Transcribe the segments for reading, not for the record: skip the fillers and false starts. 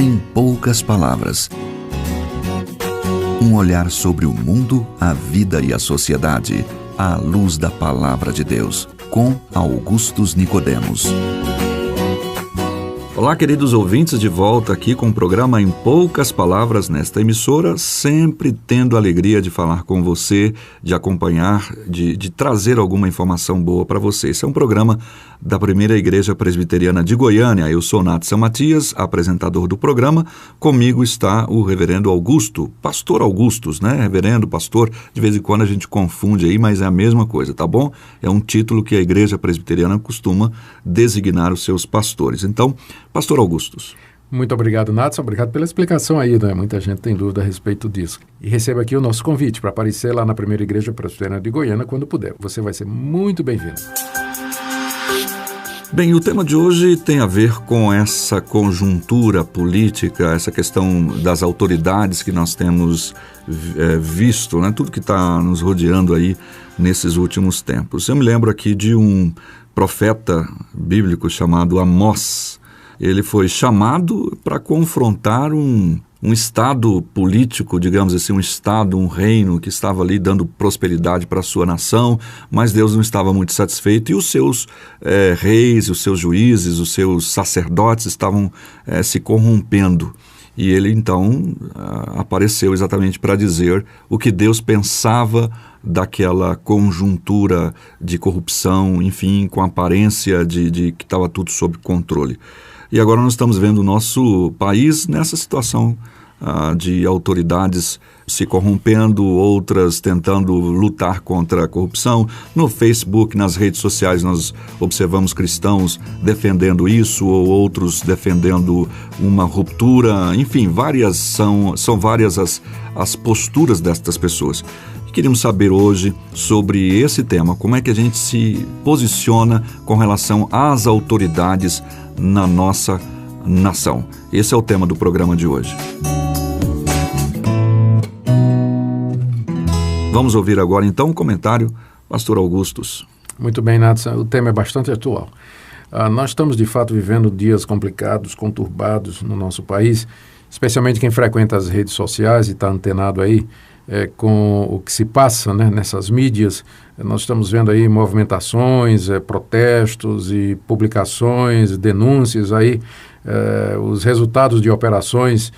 Em poucas palavras. Um olhar sobre o mundo, a vida e a sociedade, à luz da Palavra de Deus, com Augustus Nicodemos. Olá, queridos ouvintes, de volta aqui com o programa Em Poucas Palavras nesta emissora, sempre tendo a alegria de falar com você, de acompanhar, de trazer alguma informação boa para você. Esse é um programa da Primeira Igreja Presbiteriana de Goiânia. Eu sou Natson Matias, apresentador do programa. Comigo está o reverendo Augusto, pastor Augustus, né? Reverendo, pastor, de vez em quando a gente confunde aí, mas é a mesma coisa, tá bom? É um título que a Igreja Presbiteriana costuma designar os seus pastores. Então, pastor Augustus. Muito obrigado, Natson. Obrigado pela explicação aí, né? Muita gente tem dúvida a respeito disso. E receba aqui o nosso convite para aparecer lá na Primeira Igreja Presbiteriana de Goiânia quando puder. Você vai ser muito bem-vindo. Bem, o tema de hoje tem a ver com essa conjuntura política, essa questão das autoridades que nós temos visto, né? Tudo que está nos rodeando aí nesses últimos tempos. Eu me lembro aqui de um profeta bíblico chamado Amós. Ele foi chamado para confrontar um estado político, digamos assim, um estado, um reino que estava ali dando prosperidade para a sua nação, mas Deus não estava muito satisfeito e os seus reis, os seus juízes, os seus sacerdotes estavam se corrompendo. E ele então apareceu exatamente para dizer o que Deus pensava daquela conjuntura de corrupção, enfim, com a aparência de que estava tudo sob controle. E agora nós estamos vendo o nosso país nessa situação de autoridades se corrompendo, outras tentando lutar contra a corrupção. No Facebook, nas redes sociais, nós observamos cristãos defendendo isso, ou outros defendendo uma ruptura. Enfim, são várias as posturas destas pessoas. Queríamos saber hoje sobre esse tema, como é que a gente se posiciona com relação às autoridades na nossa nação. Esse é o tema do programa de hoje. Vamos ouvir agora então um comentário, pastor Augustus. Muito bem, Natson, o tema é bastante atual. Nós estamos de fato vivendo dias complicados, conturbados no nosso país, especialmente quem frequenta as redes sociais e está antenado aí com o que se passa, né, nessas mídias. Nós estamos vendo aí movimentações, protestos e publicações, denúncias aí, os resultados de operações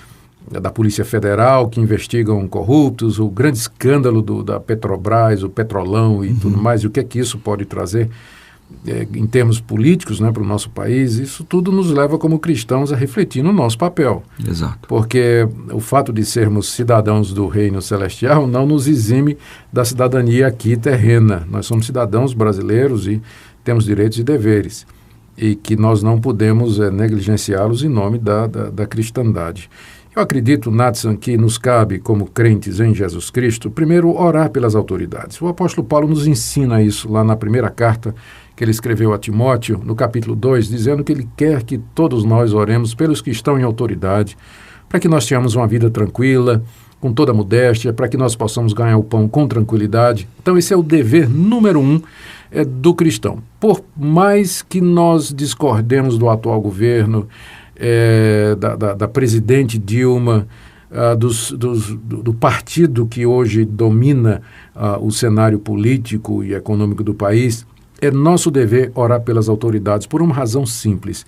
da Polícia Federal que investigam corruptos, o grande escândalo da Petrobras, o Petrolão e tudo mais, e o que é que isso pode trazer em termos políticos, né, para o nosso país. Isso tudo nos leva como cristãos a refletir no nosso papel. Exato. Porque o fato de sermos cidadãos do reino celestial não nos exime da cidadania aqui terrena. Nós somos cidadãos brasileiros e temos direitos e deveres, e que nós não podemos negligenciá-los em nome da cristandade. Eu acredito, Natson, que nos cabe, como crentes em Jesus Cristo, primeiro orar pelas autoridades. O apóstolo Paulo nos ensina isso lá na primeira carta que ele escreveu a Timóteo, no capítulo 2, dizendo que ele quer que todos nós oremos pelos que estão em autoridade, para que nós tenhamos uma vida tranquila, com toda modéstia, para que nós possamos ganhar o pão com tranquilidade. Então esse é o dever número 1 do cristão. Por mais que nós discordemos do atual governo, da presidente Dilma, do partido que hoje domina o cenário político e econômico do país, é nosso dever orar pelas autoridades por uma razão simples.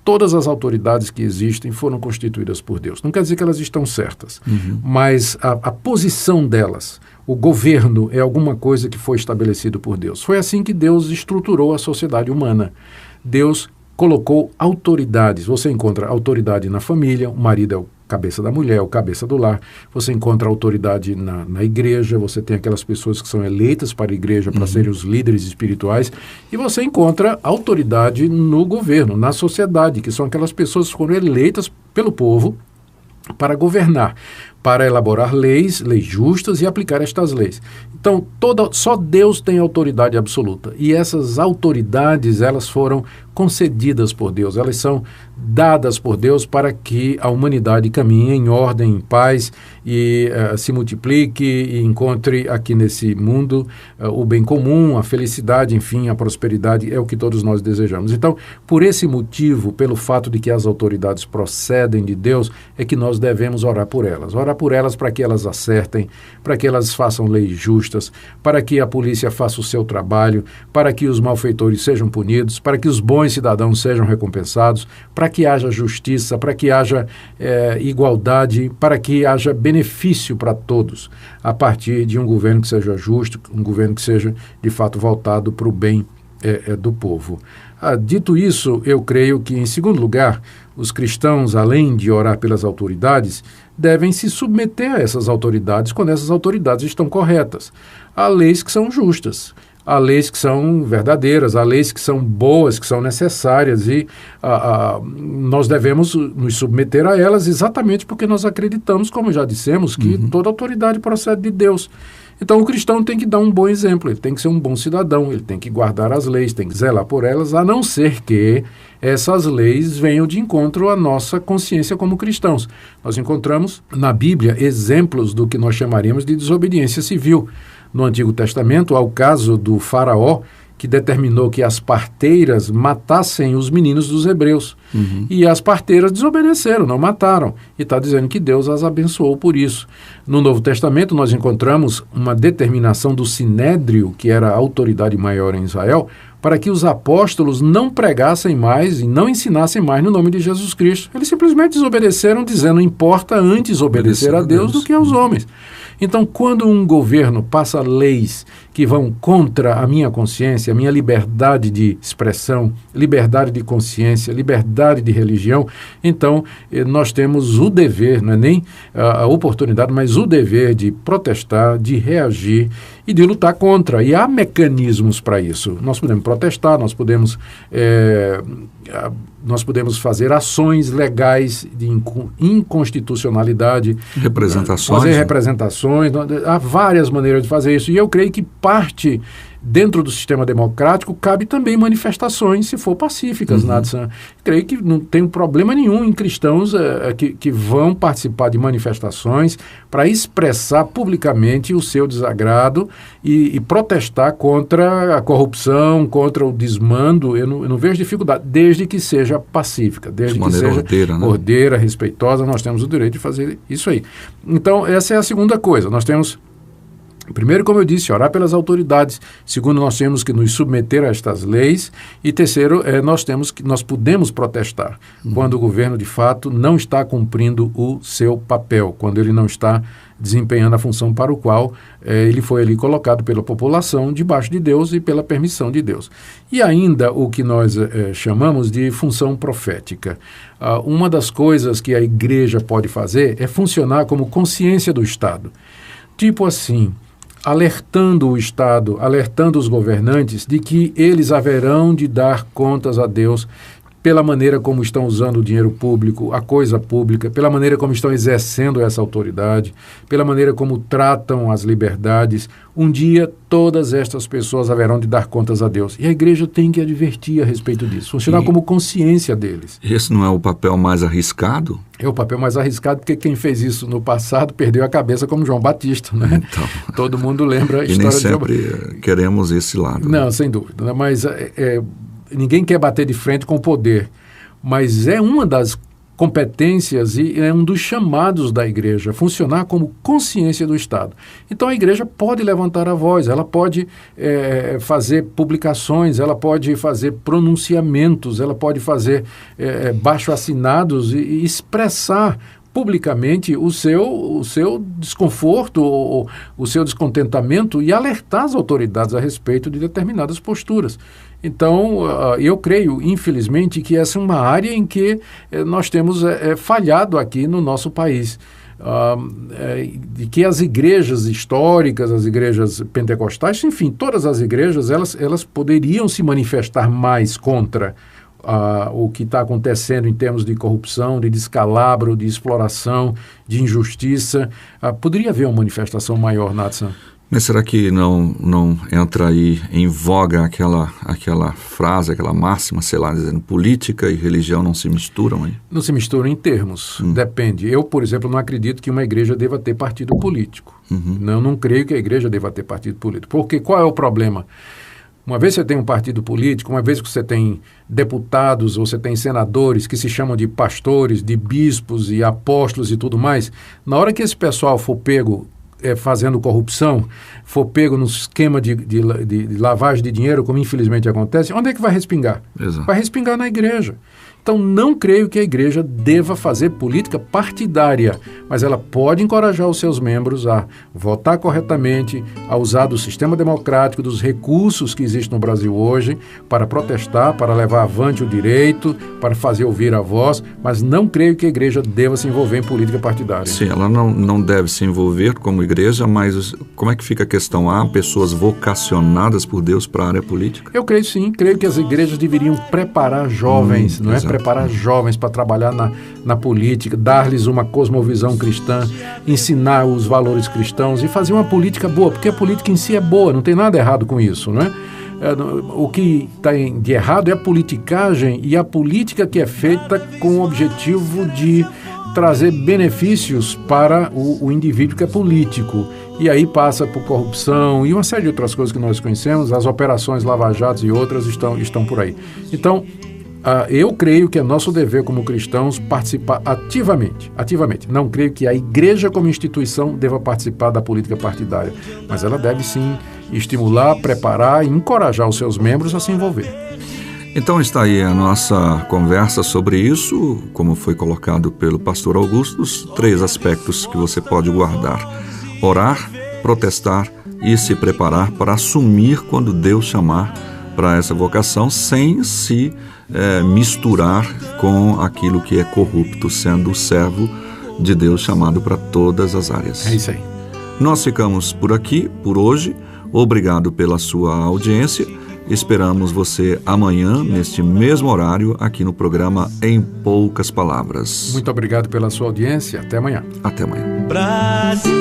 Todas as autoridades que existem foram constituídas por Deus. Não quer dizer que elas estão certas, mas a posição delas, o governo, é alguma coisa que foi estabelecido por Deus. Foi assim que Deus estruturou a sociedade humana. Deus colocou autoridades. Você encontra autoridade na família, o marido é o cabeça da mulher, o cabeça do lar. Você encontra autoridade na igreja, você tem aquelas pessoas que são eleitas para a igreja para serem os líderes espirituais, e você encontra autoridade no governo, na sociedade, que são aquelas pessoas que foram eleitas pelo povo para governar. para elaborar leis justas e aplicar estas leis. Então, só Deus tem autoridade absoluta. E essas autoridades, elas foram concedidas por Deus, elas são dadas por Deus para que a humanidade caminhe em ordem, em paz e se multiplique e encontre aqui nesse mundo o bem comum, a felicidade, enfim, a prosperidade, é o que todos nós desejamos. Então, por esse motivo, pelo fato de que as autoridades procedem de Deus, é que nós devemos orar por elas para que elas acertem, para que elas façam leis justas, para que a polícia faça o seu trabalho, para que os malfeitores sejam punidos, para que os bons cidadãos sejam recompensados, para que haja justiça, para que haja igualdade, para que haja benefício para todos, a partir de um governo que seja justo, um governo que seja, de fato, voltado para o bem do povo. Dito isso, eu creio que, em segundo lugar, os cristãos, além de orar pelas autoridades, devem se submeter a essas autoridades quando essas autoridades estão corretas. Há leis que são justas, há leis que são verdadeiras, há leis que são boas, que são necessárias e nós devemos nos submeter a elas exatamente porque nós acreditamos, como já dissemos, que toda autoridade procede de Deus. Então o cristão tem que dar um bom exemplo, ele tem que ser um bom cidadão, ele tem que guardar as leis, tem que zelar por elas, a não ser que essas leis venham de encontro à nossa consciência como cristãos. Nós encontramos na Bíblia exemplos do que nós chamaríamos de desobediência civil. No Antigo Testamento, há o caso do faraó, que determinou que as parteiras matassem os meninos dos hebreus. E as parteiras desobedeceram, não mataram. E está dizendo que Deus as abençoou por isso. No Novo Testamento, nós encontramos uma determinação do Sinédrio, que era a autoridade maior em Israel, para que os apóstolos não pregassem mais e não ensinassem mais no nome de Jesus Cristo. Eles simplesmente desobedeceram, dizendo, importa antes obedecer a Deus do que aos homens. Então, quando um governo passa leis que vão contra a minha consciência, a minha liberdade de expressão, liberdade de consciência, liberdade de religião, então nós temos o dever, não é nem a oportunidade, mas o dever de protestar, de reagir e de lutar contra. E há mecanismos para isso. Nós podemos protestar, nós podemos fazer ações legais de inconstitucionalidade. Representações. Fazer representações. Há várias maneiras de fazer isso. E eu creio que parte dentro do sistema democrático cabe também manifestações, se for pacíficas, Natsan. Creio que não tem problema nenhum em cristãos que vão participar de manifestações para expressar publicamente o seu desagrado e protestar contra a corrupção, contra o desmando. Eu não vejo dificuldade, desde que seja pacífica, desde que seja ordeira, respeitosa, nós temos o direito de fazer isso aí. Então, essa é a segunda coisa. Nós temos, primeiro, como eu disse, orar pelas autoridades. Segundo, nós temos que nos submeter a estas leis. E terceiro, nós podemos protestar quando o governo, de fato, não está cumprindo o seu papel, quando ele não está desempenhando a função para o qual ele foi ali colocado pela população, debaixo de Deus e pela permissão de Deus. E ainda o que nós chamamos de função profética. Uma das coisas que a igreja pode fazer é funcionar como consciência do Estado. Tipo assim, alertando o Estado, alertando os governantes de que eles haverão de dar contas a Deus pela maneira como estão usando o dinheiro público, a coisa pública, pela maneira como estão exercendo essa autoridade, pela maneira como tratam as liberdades. Um dia, todas estas pessoas haverão de dar contas a Deus. E a igreja tem que advertir a respeito disso, funcionar como consciência deles. Esse não é o papel mais arriscado? É o papel mais arriscado, porque quem fez isso no passado perdeu a cabeça, como João Batista, né? Então, todo mundo lembra a história de João Batista. E nem sempre queremos esse lado. Não, né? Sem dúvida. Né? Mas ninguém quer bater de frente com o poder, mas é uma das competências e é um dos chamados da igreja, funcionar como consciência do Estado. Então a igreja pode levantar a voz, ela pode fazer publicações, ela pode fazer pronunciamentos, ela pode fazer baixo-assinados e expressar publicamente o seu desconforto, o seu descontentamento e alertar as autoridades a respeito de determinadas posturas. Então, eu creio, infelizmente, que essa é uma área em que nós temos falhado aqui no nosso país. De que as igrejas históricas, as igrejas pentecostais, enfim, todas as igrejas, elas poderiam se manifestar mais contra o que está acontecendo em termos de corrupção, de descalabro, de exploração, de injustiça. Poderia haver uma manifestação maior, Natsan? Mas será que não entra aí em voga aquela frase, aquela máxima, sei lá, dizendo política e religião não se misturam? Hein? Não se misturam em termos, depende. Eu, por exemplo, não acredito que uma igreja deva ter partido político. Eu não creio que a igreja deva ter partido político. Porque qual é o problema? Uma vez você tem um partido político, uma vez que você tem deputados, ou você tem senadores que se chamam de pastores, de bispos e apóstolos e tudo mais, na hora que esse pessoal for pego fazendo corrupção, for pego no esquema de lavagem de dinheiro, como infelizmente acontece, onde é que vai respingar? Exato. Vai respingar na igreja. Então, não creio que a igreja deva fazer política partidária, mas ela pode encorajar os seus membros a votar corretamente, a usar do sistema democrático, dos recursos que existem no Brasil hoje, para protestar, para levar avante o direito, para fazer ouvir a voz, mas não creio que a igreja deva se envolver em política partidária. Sim, ela não deve se envolver como igreja, mas como é que fica a questão? Há pessoas vocacionadas por Deus para a área política? Eu creio sim, creio que as igrejas deveriam preparar jovens, não é? Exato. Preparar jovens para trabalhar na política, dar-lhes uma cosmovisão cristã, ensinar os valores cristãos e fazer uma política boa, porque a política em si é boa, não tem nada errado com isso, não é? O que está de errado é a politicagem e a política que é feita com o objetivo de trazer benefícios para o indivíduo que é político. E aí passa por corrupção e uma série de outras coisas que nós conhecemos, as operações Lava Jato e outras estão por aí. Então, eu creio que é nosso dever como cristãos participar ativamente. Não creio que a igreja como instituição deva participar da política partidária, mas ela deve sim estimular, preparar e encorajar os seus membros a se envolver. Então está aí a nossa conversa sobre isso, como foi colocado pelo pastor Augusto, os 3 aspectos que você pode guardar: orar, protestar e se preparar para assumir quando Deus chamar para essa vocação, sem se misturar com aquilo que é corrupto, sendo o servo de Deus chamado para todas as áreas. É isso aí. Nós ficamos por aqui, por hoje. Obrigado pela sua audiência. Esperamos você amanhã, neste mesmo horário, aqui no programa Em Poucas Palavras. Muito obrigado pela sua audiência. Até amanhã. Até amanhã. Brasil,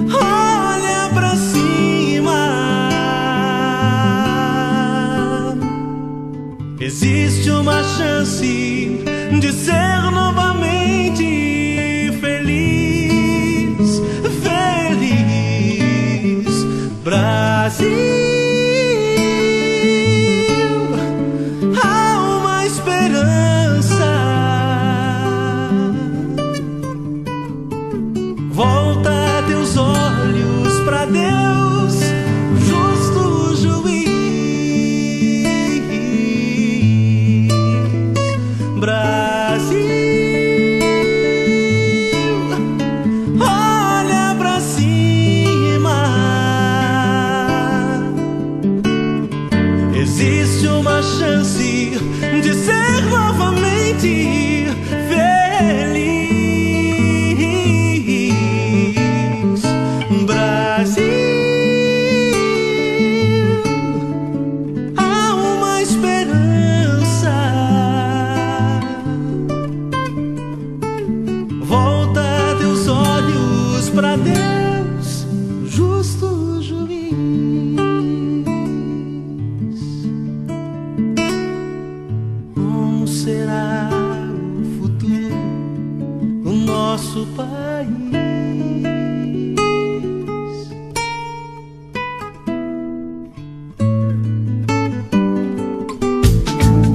olha pra cima. Existe uma chance de ser novamente feliz. Brasil, há uma esperança. Volta teus olhos pra Deus, justo juiz. Brasil, olha pra cima. Existe uma chance de ser novamente feliz. Brasil, há uma esperança. Volta teus olhos pra Deus, justo juiz. Será o futuro do nosso país?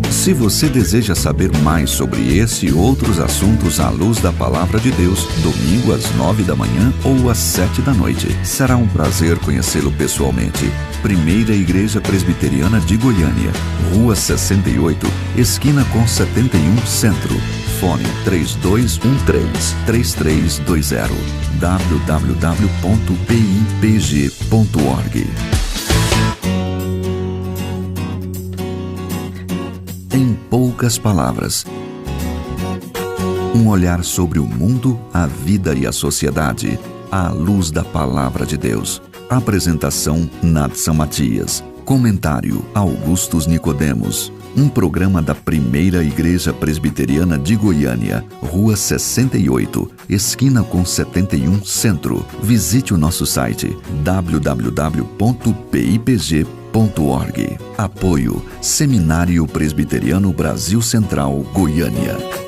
Se você deseja saber mais sobre esse e outros assuntos à luz da Palavra de Deus, domingo às 9 da manhã ou às 7 da noite. Será um prazer conhecê-lo pessoalmente. Primeira Igreja Presbiteriana de Goiânia, Rua 68, esquina com 71 Centro. Fone 3213-3320. www.pipg.org. Em poucas palavras, um olhar sobre o mundo, a vida e a sociedade, à luz da Palavra de Deus. Apresentação Natsan Matias. Comentário Augustus Nicodemos. Um programa da Primeira Igreja Presbiteriana de Goiânia, Rua 68, esquina com 71, Centro. Visite o nosso site www.pipg.org. Apoio Seminário Presbiteriano Brasil Central, Goiânia.